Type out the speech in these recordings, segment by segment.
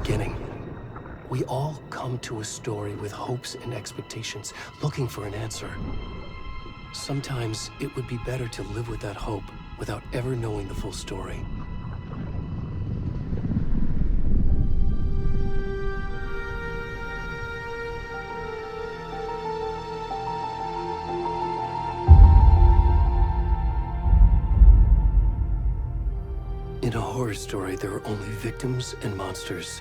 beginning. We all come to a story with hopes and expectations, looking for an answer. Sometimes it would be better to live with that hope without ever knowing the full story. In a horror story, there are only victims and monsters.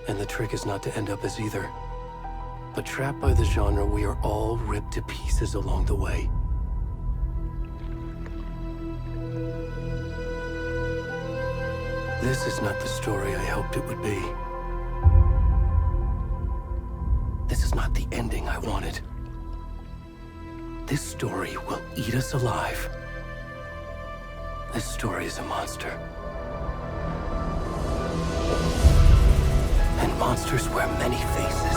And the trick is not to end up as either. But trapped by the genre, we are all ripped to pieces along the way. This is not the story I hoped it would be. This is not the ending I wanted. This story will eat us alive. This story is a monster. And monsters wear many faces.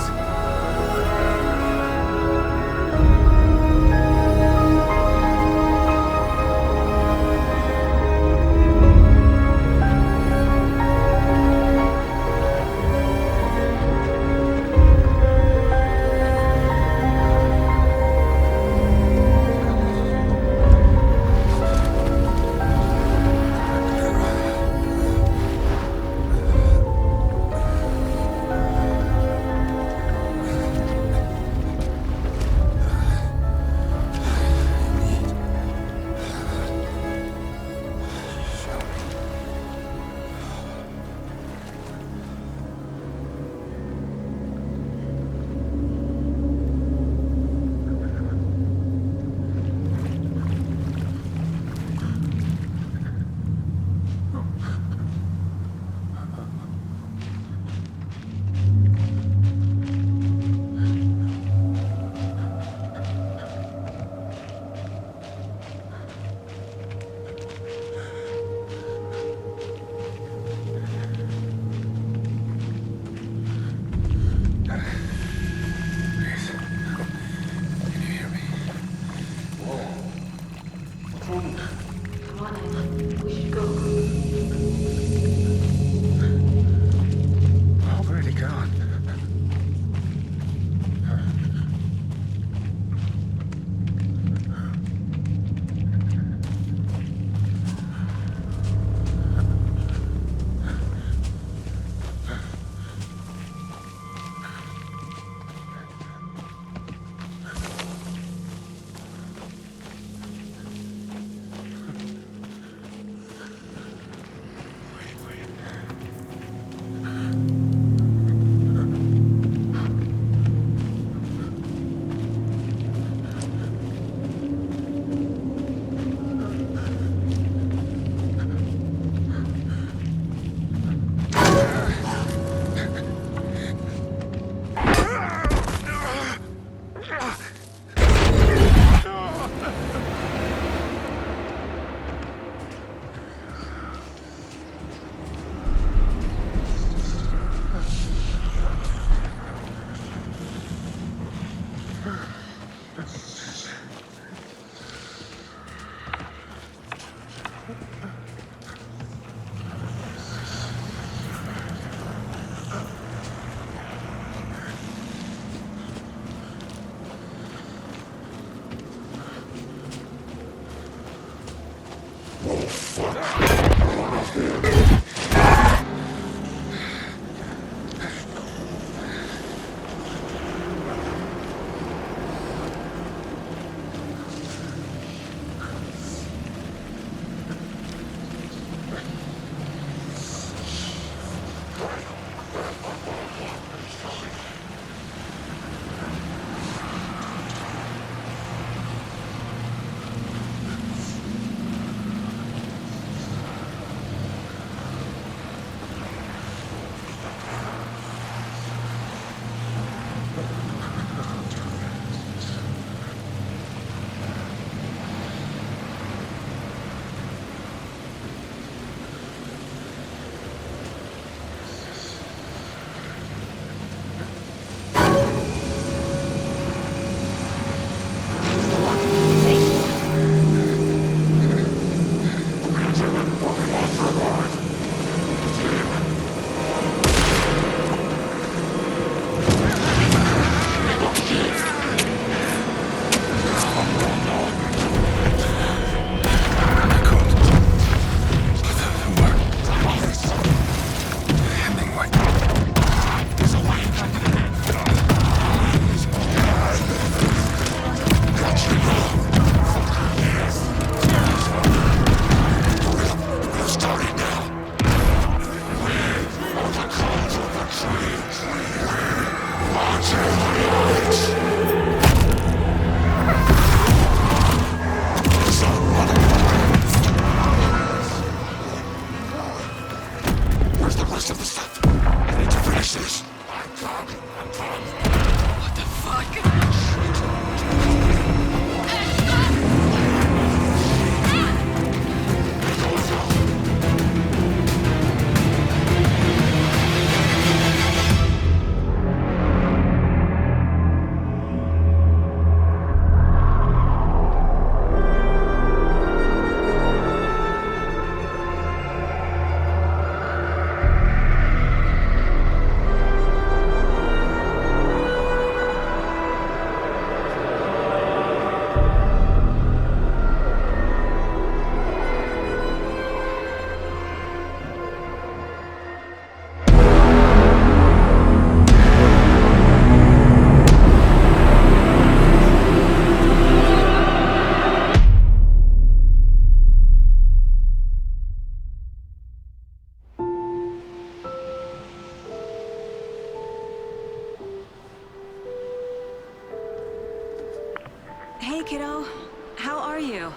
Hey, kiddo. How are you?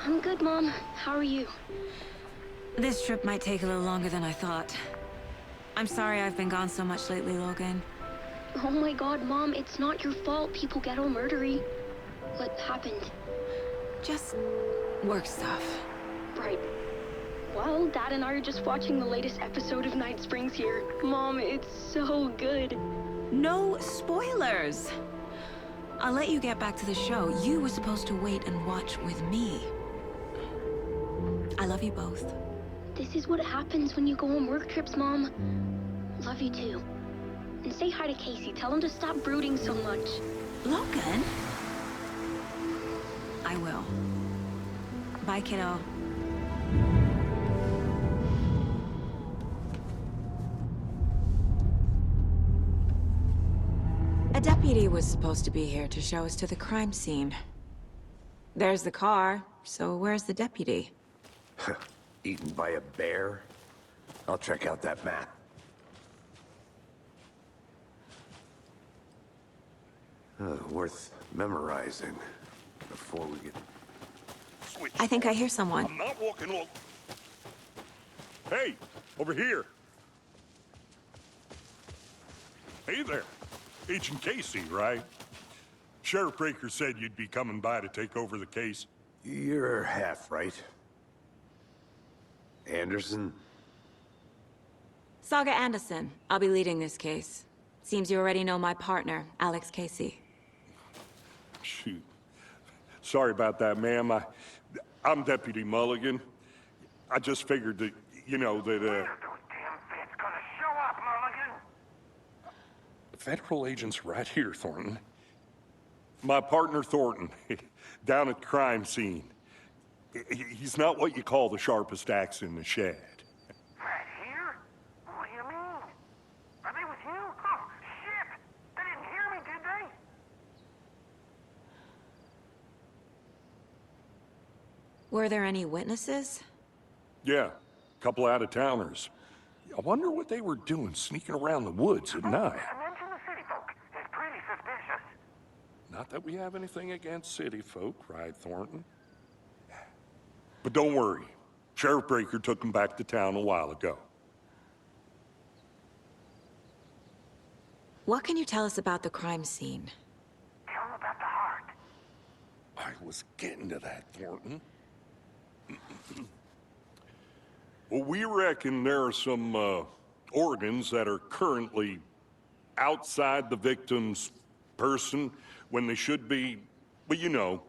I'm good, Mom. How are you? This trip might take a little longer than I thought. I'm sorry I've been gone so much lately, Logan. Oh my god, Mom, it's not your fault people get all murdery. What happened? Just work stuff. Right. Well, Dad and I are just watching the latest episode of Night Springs here. Mom, it's so good. No spoilers! I'll let you get back to the show. You were supposed to wait and watch with me. I love you both. This is what happens when you go on work trips, Mom. Love you too. And say hi to Casey. Tell him to stop brooding so much. Logan? I will. Bye, kiddo. A deputy was supposed to be here to show us to the crime scene. There's the car, so where's the deputy? Eaten by a bear? I'll check out that map. Worth memorizing before we get... Switch. I think I hear someone. I'm not walking along. Hey, over here. Hey there. Agent Casey, right? Sheriff Breaker said you'd be coming by to take over the case. You're half right. Anderson? Saga Anderson. I'll be leading this case. Seems you already know my partner, Alex Casey. Shoot. Sorry about that, ma'am. I'm Deputy Mulligan. I just figured that, you know, that, When are those damn feds gonna show up, Mulligan? Federal agent's right here, Thornton. My partner, Thornton, down at the crime scene. He's not what you call the sharpest axe in the shed. Right here? What do you mean? Are they with you? Oh, shit! They didn't hear me, did they? Were there any witnesses? Yeah, a couple out-of-towners. I wonder what they were doing sneaking around the woods at night. Mention the city folk. It's pretty suspicious. Not that we have anything against city folk, right, Thornton? But don't worry. Sheriff Breaker took them back to town a while ago. What can you tell us about the crime scene? Tell them about the heart. I was getting to that, Thornton. Well, we reckon there are some organs that are currently outside the victim's person when they should be, well, you know,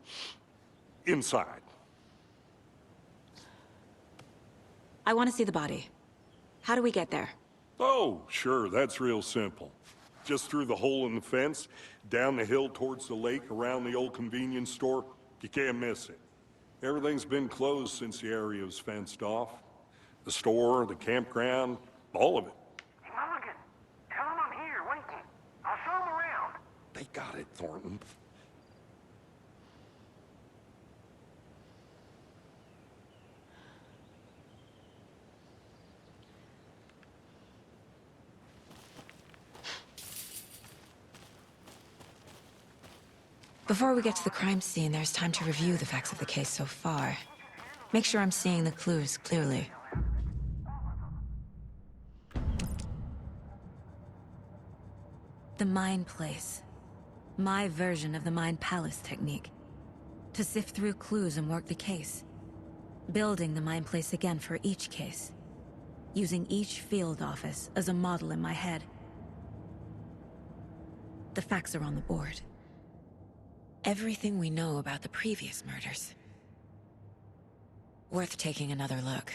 inside. I want to see the body. How do we get there? Oh, sure, that's real simple. Just through the hole in the fence, down the hill towards the lake, around the old convenience store. You can't miss it. Everything's been closed since the area was fenced off. The store, the campground, all of it. Hey, Mulligan, tell them I'm here, waiting. I'll show them around. They got it, Thornton. Before we get to the crime scene, there's time to review the facts of the case so far. Make sure I'm seeing the clues clearly. The Mind Place. My version of the Mind Palace technique. To sift through clues and work the case. Building the Mind Place again for each case. Using each field office as a model in my head. The facts are on the board. Everything we know about the previous murders. Worth taking another look.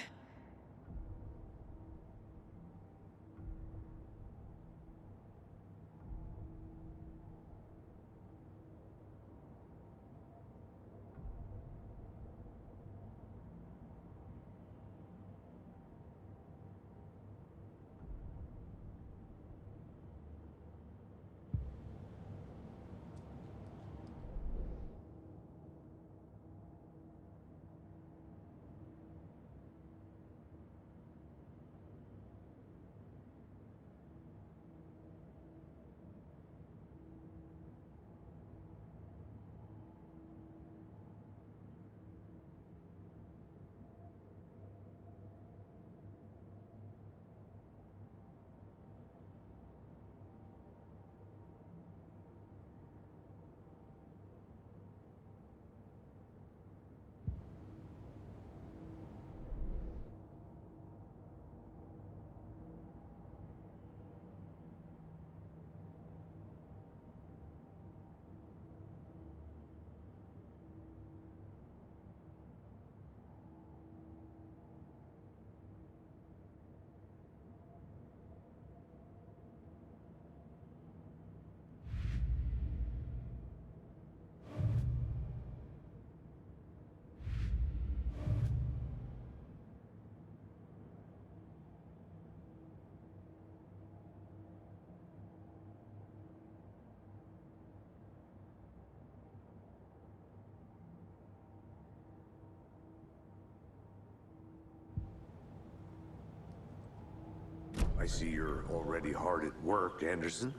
I see you're already hard at work, Anderson.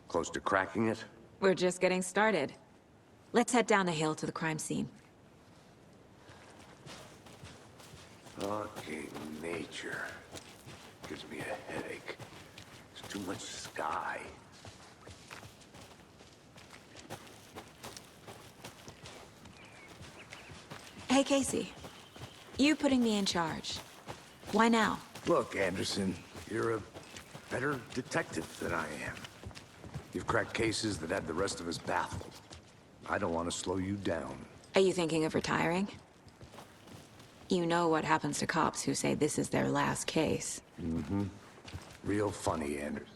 Close to cracking it? We're just getting started. Let's head down the hill to the crime scene. Fucking nature. Gives me a headache. There's too much sky. Hey, Casey. You putting me in charge. Why now? Look, Anderson, you're a better detective than I am. You've cracked cases that had the rest of us baffled. I don't want to slow you down. Are you thinking of retiring? You know what happens to cops who say this is their last case. Real funny, Anderson.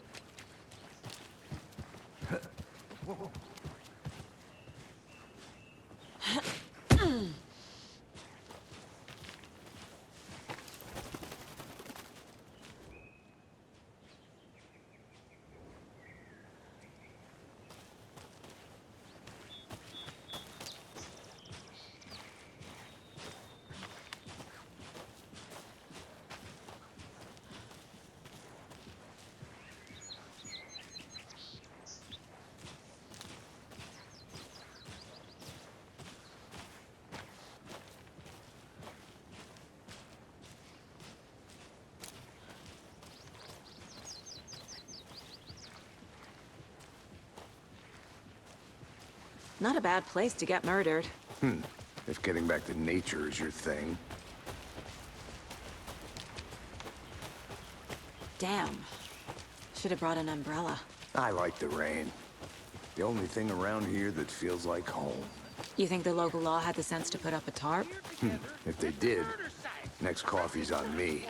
Not a bad place to get murdered. If getting back to nature is your thing. Damn. Should have brought an umbrella. I like the rain. The only thing around here that feels like home. You think the local law had the sense to put up a tarp? If they did, next coffee's on me.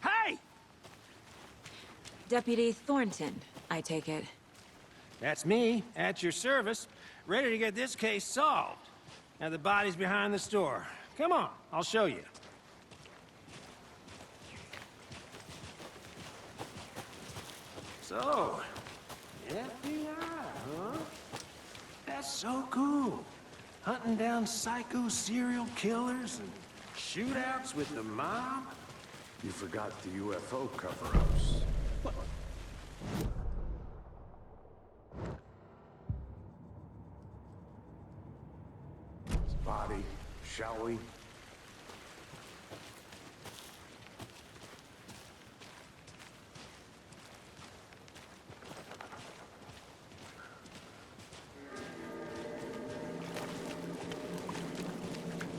Hey! Deputy Thornton, I take it. That's me, at your service, ready to get this case solved. Now the body's behind the store. Come on, I'll show you. So, FBI, huh? That's so cool. Hunting down psycho serial killers and shootouts with the mob. You forgot the UFO cover-ups. Body, shall we?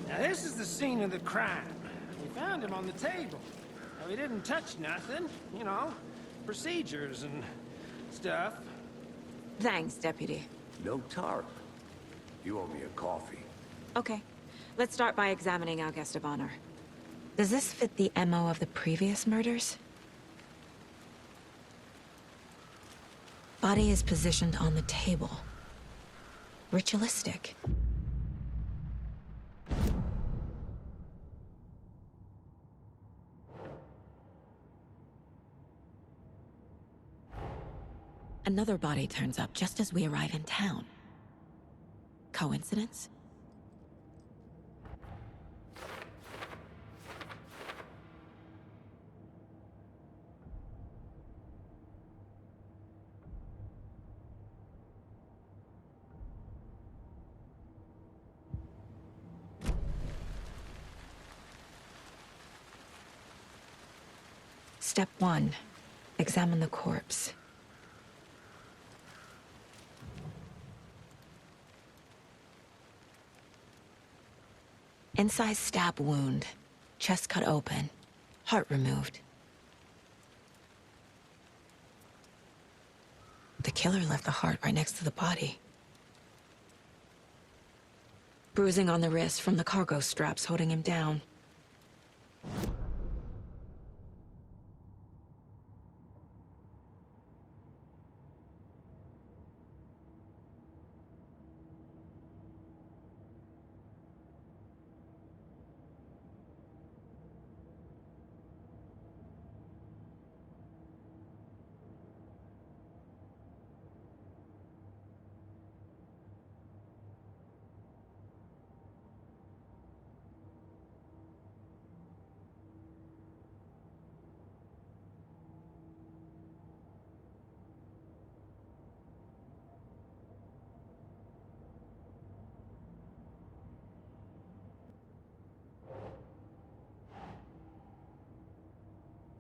Now this is the scene of the crime. We found him on the table. Now, he didn't touch nothing, you know, procedures and stuff. Thanks, Deputy. No tarp. You owe me a coffee. Okay. Let's start by examining our guest of honor. Does this fit the MO of the previous murders? Body is positioned on the table. Ritualistic. Another body turns up just as we arrive in town. Coincidence? Step 1. Examine the corpse. Incised stab wound. Chest cut open. Heart removed. The killer left the heart right next to the body. Bruising on the wrist from the cargo straps holding him down.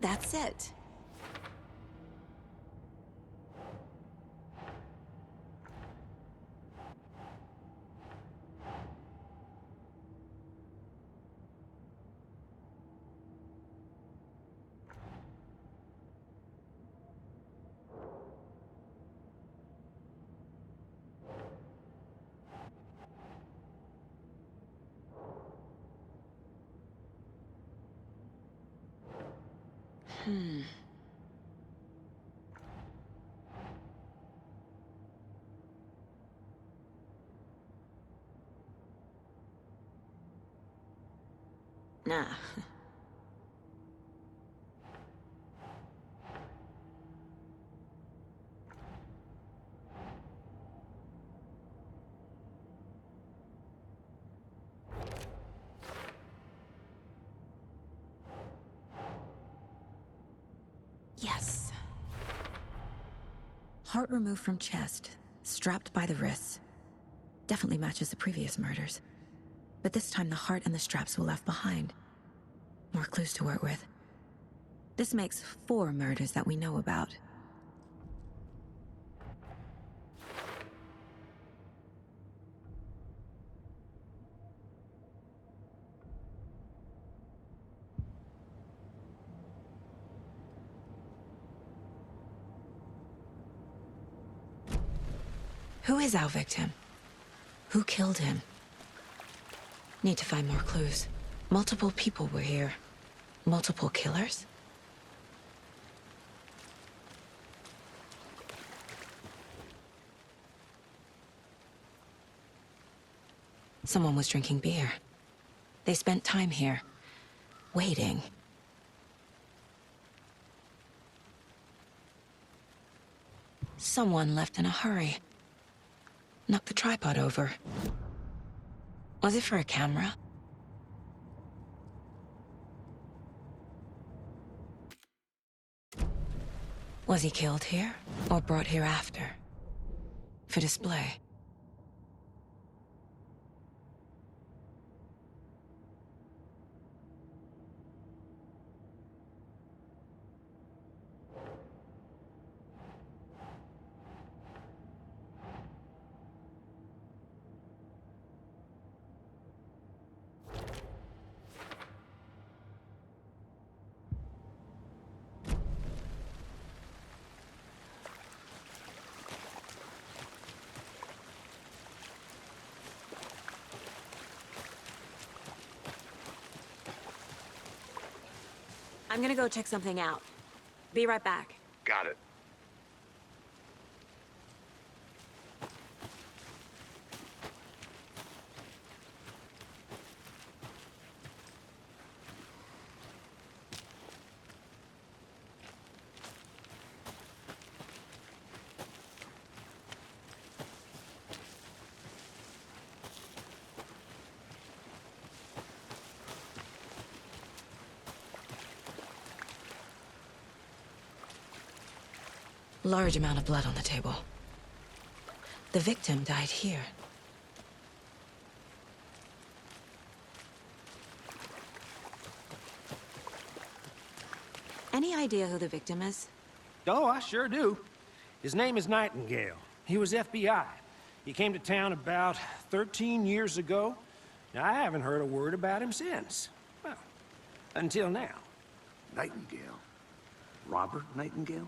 That's it. Nah. Yes. Heart removed from chest, strapped by the wrists. Definitely matches the previous murders. But this time the heart and the straps were left behind. More clues to work with. This makes 4 murders that we know about. Who is our victim? Who killed him? Need to find more clues. Multiple people were here. Multiple killers? Someone was drinking beer. They spent time here, waiting. Someone left in a hurry. Knocked the tripod over. Was it for a camera? Was he killed here, or brought here after? For display? I'm gonna go check something out. Be right back. Got it. Large amount of blood on the table. The victim died here. Any idea who the victim is? Oh, I sure do. His name is Nightingale. He was FBI. He came to town about 13 years ago. Now, I haven't heard a word about him since. Well, until now. Nightingale? Robert Nightingale?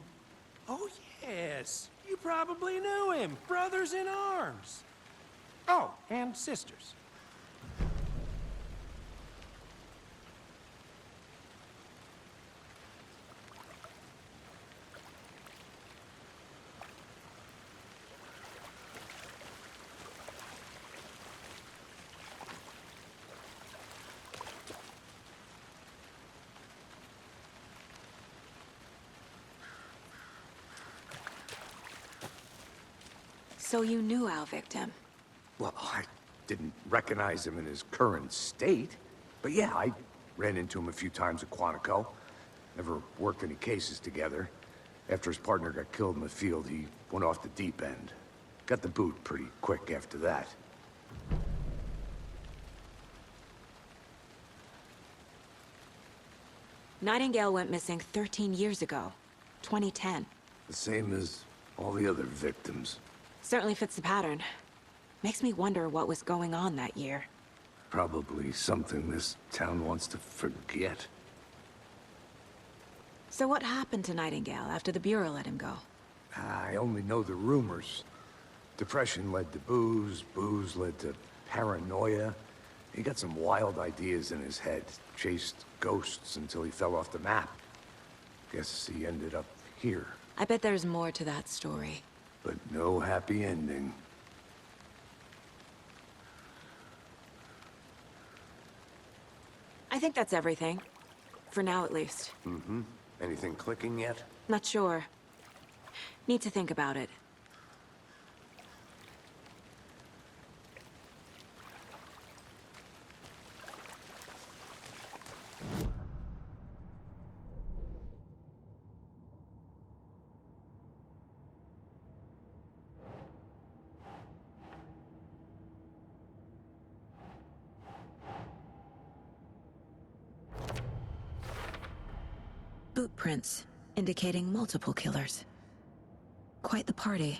Oh, yes. You probably knew him. Brothers in arms. Oh, and sisters. So you knew our victim? Well, I didn't recognize him in his current state. But yeah, I ran into him a few times at Quantico. Never worked any cases together. After his partner got killed in the field, he went off the deep end. Got the boot pretty quick after that. Nightingale went missing 13 years ago. 2010. The same as all the other victims. Certainly fits the pattern. Makes me wonder what was going on that year. Probably something this town wants to forget. So what happened to Nightingale after the Bureau let him go? I only know the rumors. Depression led to booze, booze led to paranoia. He got some wild ideas in his head, chased ghosts until he fell off the map. Guess he ended up here, I bet there's more to that story. but no happy ending. I think that's everything. For now, at least. Anything clicking yet? Not sure. Need to think about it. Boot prints, indicating multiple killers. Quite the party.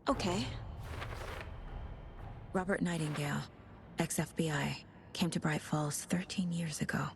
Okay. Robert Nightingale, ex-FBI, came to Bright Falls 13 years ago.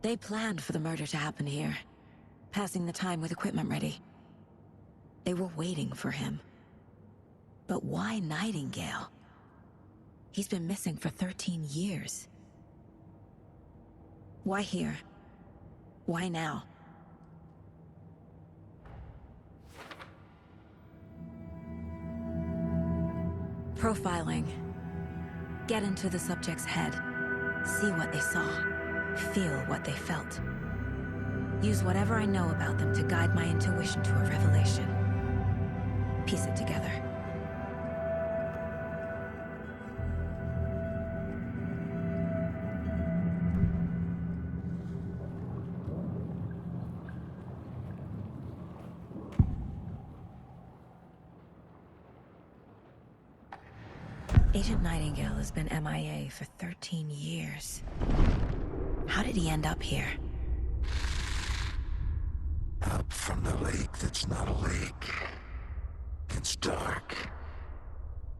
They planned for the murder to happen here, passing the time with equipment ready. They were waiting for him. But why Nightingale? He's been missing for 13 years. Why here? Why now? Profiling. Get into the subject's head. See what they saw. Feel what they felt. Use whatever I know about them to guide my intuition to a revelation. Piece it together. Agent Nightingale has been MIA for 13 years. How did he end up here? Up from the lake that's not a lake. It's dark.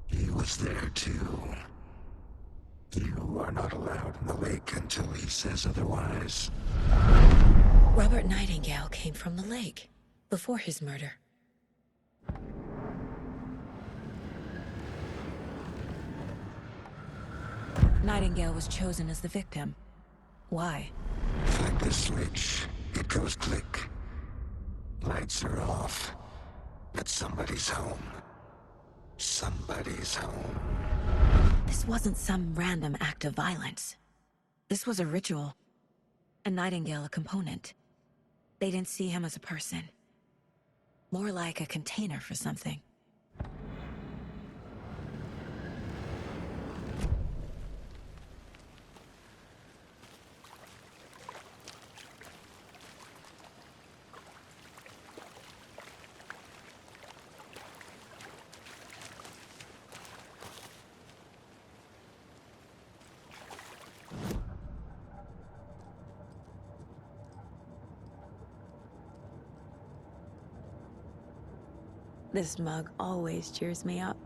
He was there too. You are not allowed in the lake until he says otherwise. Robert Nightingale came from the lake, before his murder. Nightingale was chosen as the victim. Why? Flick the switch, it goes click. Lights are off. But somebody's home. Somebody's home. This wasn't some random act of violence. This was a ritual. And Nightingale a component. They didn't see him as a person. More like a container for something. This mug always cheers me up.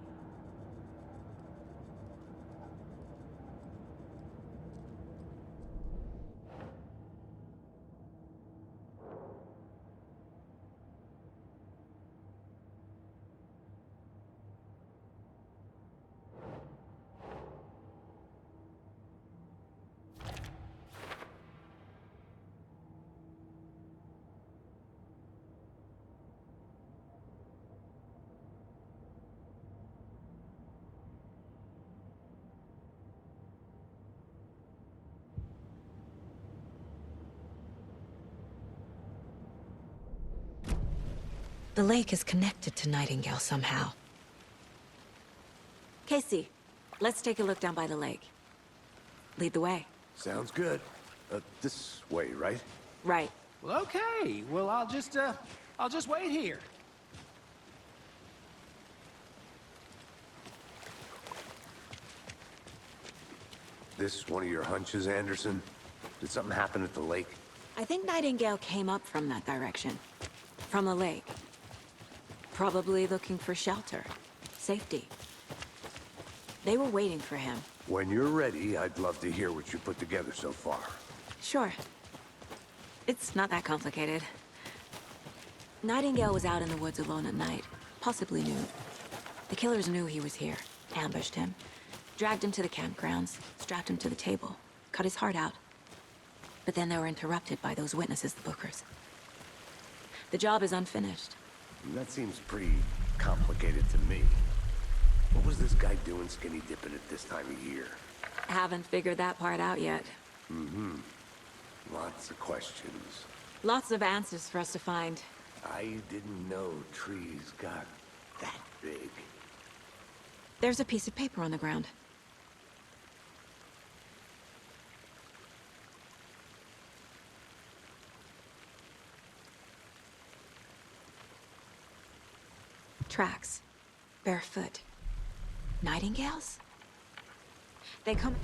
The lake is connected to Nightingale somehow. Casey, let's take a look down by the lake. Lead the way. Sounds good. This way, right? Right. Well, okay. Well, I'll just wait here. This one of your hunches, Anderson? Did something happen at the lake? I think Nightingale came up from that direction. From the lake. Probably looking for shelter. Safety. They were waiting for him. When you're ready, I'd love to hear what you put together so far. Sure. It's not that complicated. Nightingale was out in the woods alone at night, possibly nude. The killers knew he was here, ambushed him, dragged him to the campgrounds, strapped him to the table, cut his heart out. But then they were interrupted by those witnesses, the Bookers. The job is unfinished. That seems pretty complicated to me. What was this guy doing skinny dipping at this time of year? Haven't figured that part out yet. Mm-hmm. Lots of questions. Lots of answers for us to find. I didn't know trees got that big. There's a piece of paper on the ground. Tracks. Barefoot. Nightingales? They come...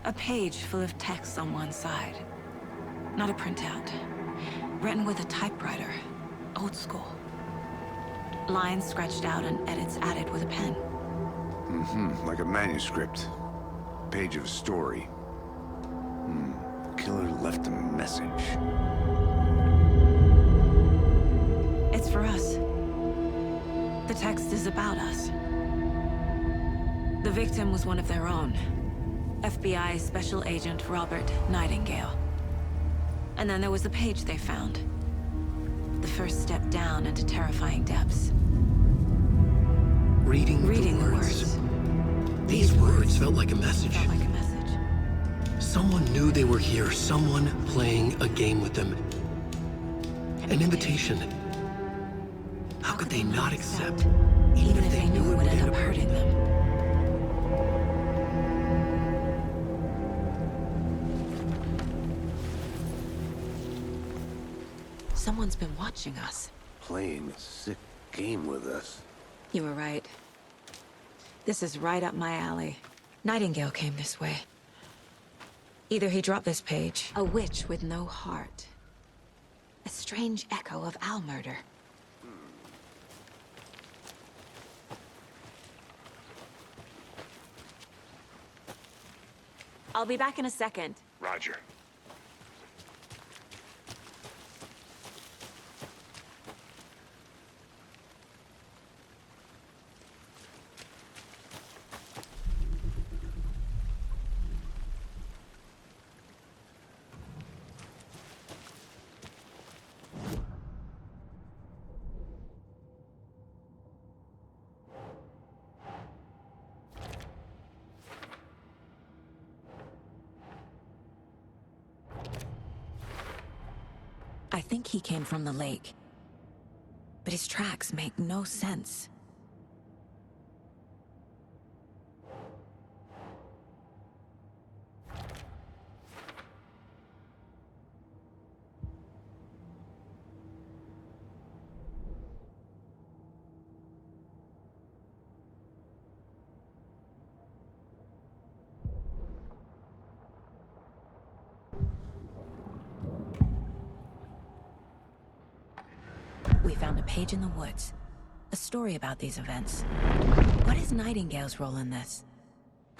A page full of text on one side. Not a printout. Written with a typewriter. Old school. Lines scratched out and edits added with a pen. Mm-hmm. Like a manuscript. Page of a story. Killer left a message. It's for us. The text is about us. The victim was one of their own. FBI Special Agent Robert Nightingale. And then there was the page they found. The first step down into terrifying depths. Reading the words. These words felt like a message. Felt like a message. Someone knew they were here, someone playing a game with them. An invitation. How could they not accept, even if they knew it would end up hurting them? Someone's been watching us. Playing a sick game with us. You were right. This is right up my alley. Nightingale came this way. Either he dropped this page, a witch with no heart. A strange echo of Al murder. I'll be back in a second. Roger. I think he came from the lake. But his tracks make no sense. We found a page in the woods. A story about these events. What is Nightingale's role in this?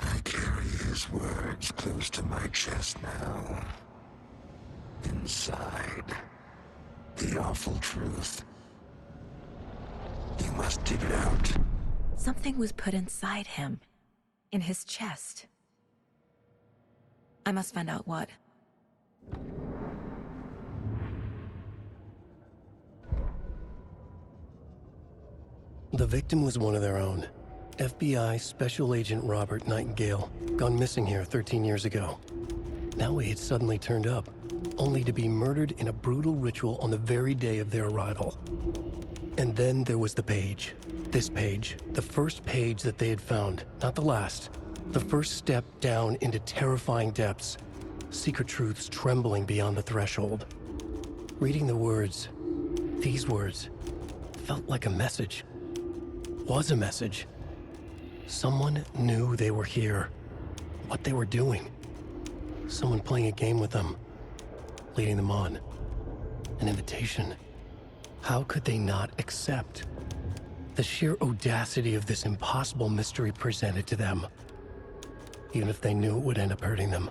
I carry his words close to my chest now. Inside, the awful truth. You must dig it out. Something was put inside him. In his chest. I must find out what. The victim was one of their own. FBI Special Agent Robert Nightingale, gone missing here 13 years ago. Now he had suddenly turned up, only to be murdered in a brutal ritual on the very day of their arrival. And then there was the page. This page, the first page that they had found, not the last. The first step down into terrifying depths, secret truths trembling beyond the threshold. Reading the words, these words, felt like a message. Was a message. Someone knew they were here, what they were doing. Someone playing a game with them, leading them on. An invitation. How could they not accept? The sheer audacity of this impossible mystery presented to them, even if they knew it would end up hurting them.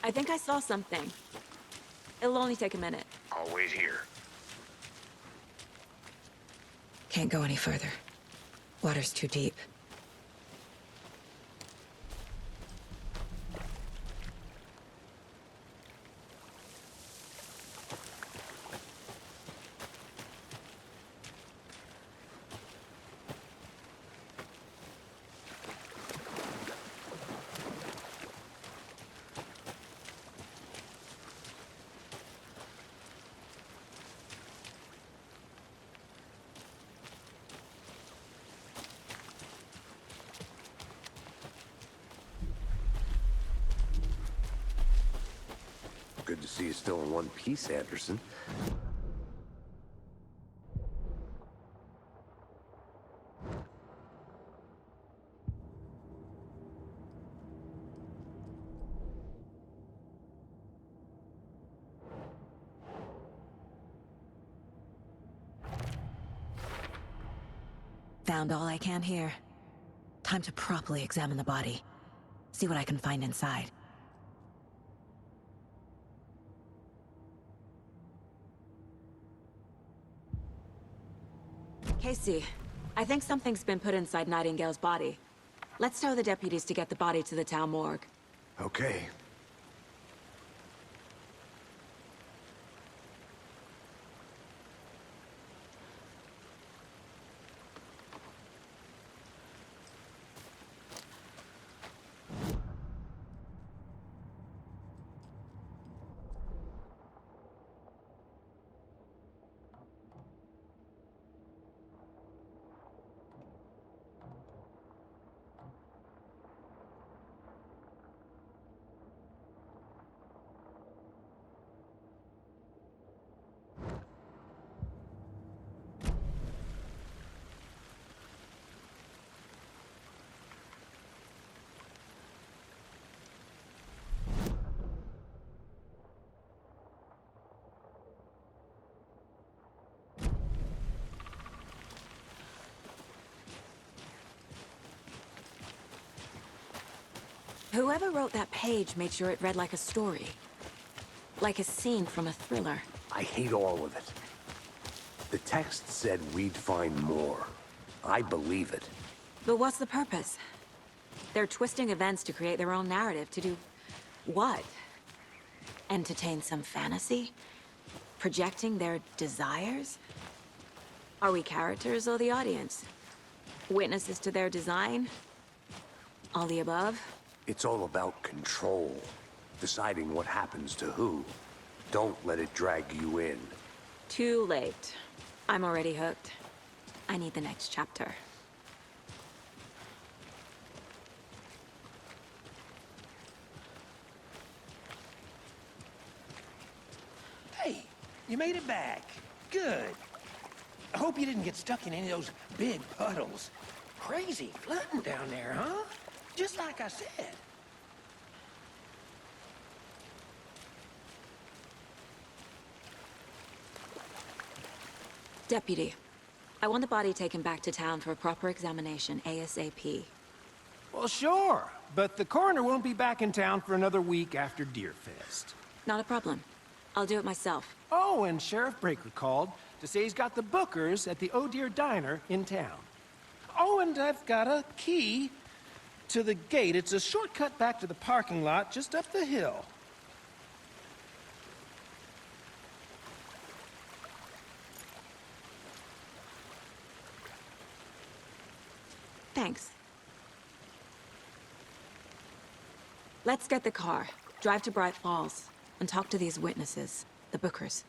I think I saw something. It'll only take a minute. I'll wait here. Can't go any further. Water's too deep. Good to see you still in one piece, Anderson. Found all I can here. Time to properly examine the body. See what I can find inside. Casey, I think something's been put inside Nightingale's body. Let's tell the deputies to get the body to the town morgue. Okay. Whoever wrote that page made sure it read like a story. Like a scene from a thriller. I hate all of it. The text said we'd find more. I believe it. But what's the purpose? They're twisting events to create their own narrative to do what? Entertain some fantasy? Projecting their desires? Are we characters or the audience? Witnesses to their design? All the above? It's all about control. Deciding what happens to who. Don't let it drag you in. Too late. I'm already hooked. I need the next chapter. Hey, you made it back. Good. I hope you didn't get stuck in any of those big puddles. Crazy flooding down there, huh? Just like I said. Deputy, I want the body taken back to town for a proper examination ASAP. Well, sure, but the coroner won't be back in town for another week after Deerfest. Not a problem. I'll do it myself. Oh, and Sheriff Breaker called to say he's got the Bookers at the Oh Dear Diner in town. Oh, and I've got a key to the gate. It's a shortcut back to the parking lot just up the hill. Thanks. Let's get the car, drive to Bright Falls, and talk to these witnesses, the Bookers.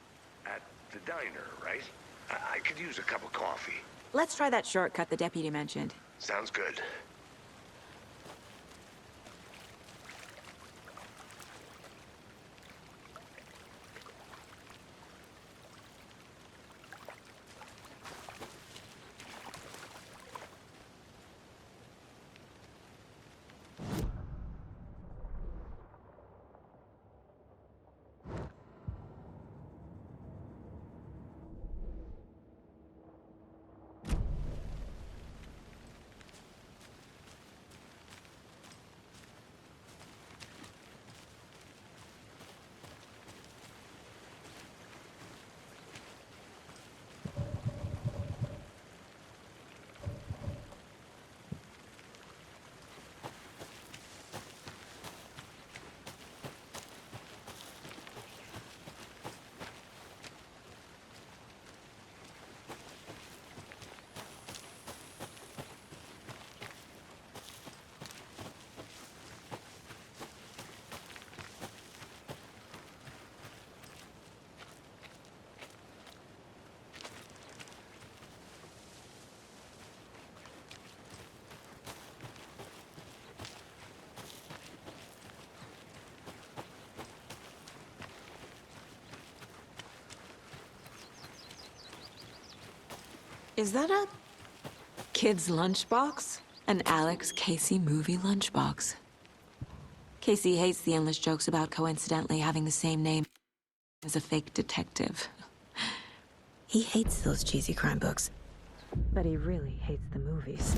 At the diner, right? I could use a cup of coffee. Let's try that shortcut the deputy mentioned. Sounds good. Is that a kid's lunchbox? An Alex Casey movie lunchbox. Casey hates the endless jokes about coincidentally having the same name as a fake detective. He hates those cheesy crime books, but he really hates the movies.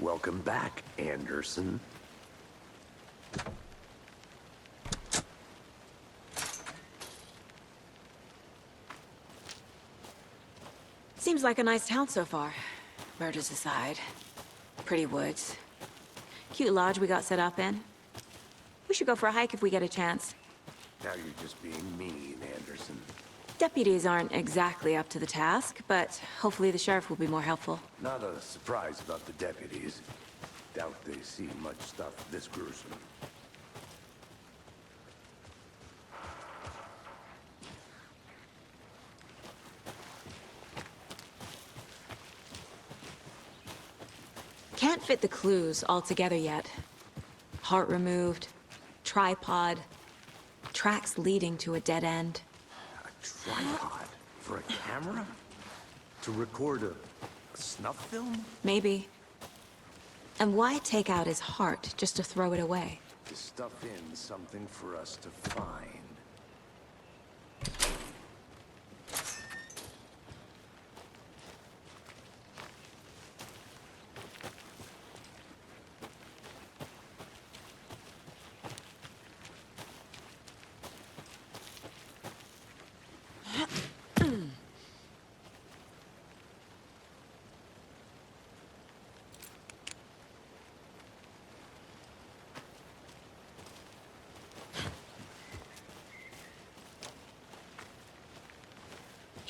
Welcome back, Anderson. Seems like a nice town so far. Murders aside. Pretty woods. Cute lodge we got set up in. We should go for a hike if we get a chance. Now you're just being mean, Anderson. Deputies aren't exactly up to the task, but hopefully the sheriff will be more helpful. Not a surprise about the deputies. Doubt they see much stuff this gruesome. Can't fit the clues all together yet. Heart removed, tripod, tracks leading to a dead end. A tripod? For a camera? To record a snuff film? Maybe. And why take out his heart just to throw it away? to stuff in something for us to find.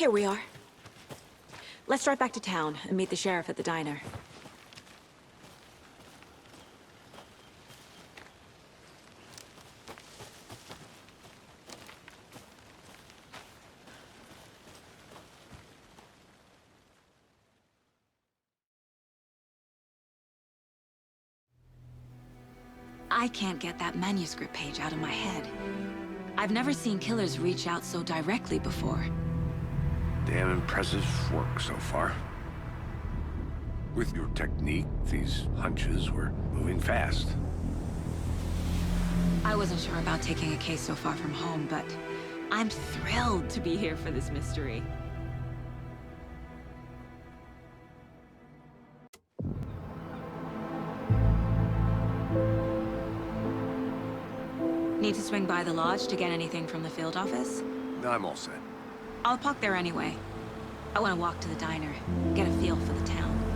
Here we are. Let's drive back to town and meet the sheriff at the diner. I can't get that manuscript page out of my head. I've never seen killers reach out so directly before. Damn impressive work so far. With your technique, these hunches were moving fast. I wasn't sure about taking a case so far from home, but I'm thrilled to be here for this mystery. Need to swing by the lodge to get anything from the field office? No, I'm all set. I'll park there anyway. I want to walk to the diner, get a feel for the town.